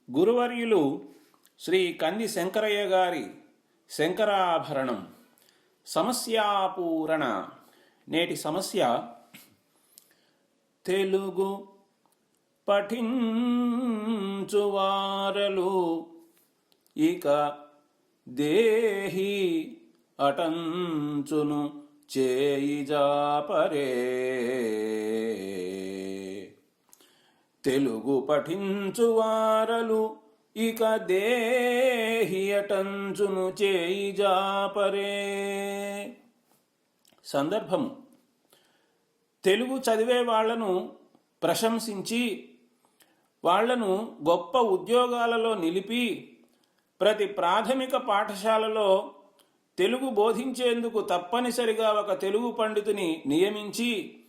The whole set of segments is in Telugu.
గురువర్యులు శ్రీ కంది శంకరయ్య గారి శంకరాభరణం సమస్యాపూరణ. నేటి సమస్య: తెలుగు పఠించువారలు ఇక దేహి అటంచును చేయిజాపరే. తెలుగు పఠించువారలు ఇక దేహి అటంచును చేయిజాపరే. సందర్భము: తెలుగు చదివే వాళ్లను ప్రశంసించి వాళ్లను గొప్ప ఉద్యోగాలలో నిలిపి ప్రతి ప్రాథమిక పాఠశాలలో తెలుగు బోధించేందుకు తప్పనిసరిగా ఒక తెలుగు పండితుని నియమించి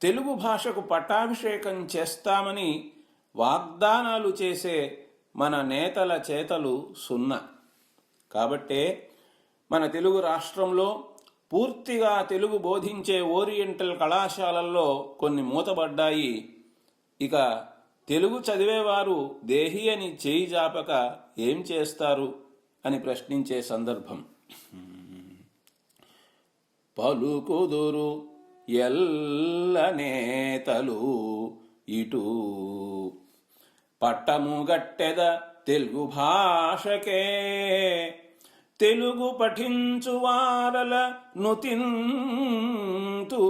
తెలుగు భాషకు పట్టాభిషేకం చేస్తామని వాగ్దానాలు చేసే మన నేతల చేతలు సున్నా. కాబట్టే మన తెలుగు రాష్ట్రంలో పూర్తిగా తెలుగు బోధించే ఓరియంటల్ కళాశాలల్లో కొన్ని మూతబడ్డాయి. ఇక తెలుగు చదివేవారు దేహి అని చేయి జాపక ఏం చేస్తారు అని ప్రశ్నించే సందర్భం. పలుకుదురు ఎల్ల నేతలు ఇటు పట్టము గట్టెద తెలుగు భాషకే. తెలుగు పఠించు వారల నుతింతు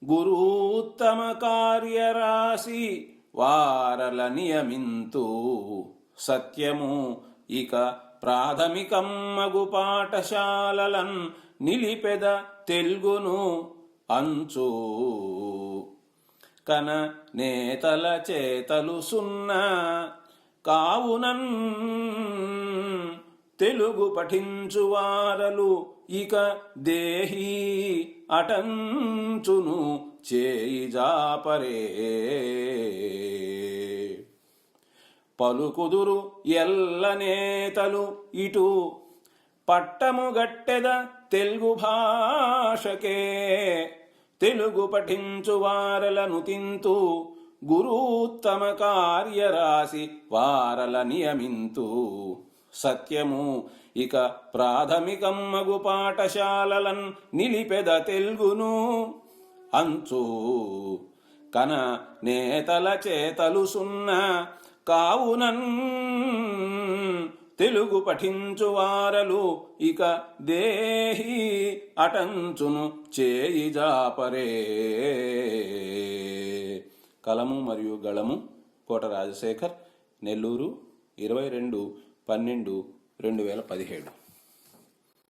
గురుత్తమ కార్యరాశి వారల నియమింతు. సత్యము ఇక ప్రాథమికమ్మగు పాఠశాలలన్ నిలిపెద తెలుగును అంచు. కన నేతల చేతలు సున్నా కావునన్ తెలుగు పఠించు వారలు ఇక దేహి అటంచును చేయిజాపరే. పలుకుదురు ఎల్ల నేతలు ఇటు పట్టము గట్టెద తెలుగు భాషకే. తెలుగు పఠించు వారల నుతింతు గురుత్తమ కార్యరాశి వారల నియమింతు. సత్యము ఇక ప్రాథమికమ్మగు పాఠశాలలన్ నిలిపెద తెలుగును అంచు. కన నేతల చేతలు సున్నా కావునన్ తెలుగు పఠించు వారలు ఇక దేహి అటంచును చేయిజాపరే. కలము మరియు గళము కోట రాజశేఖర్, నెల్లూరు, 22/12/2017.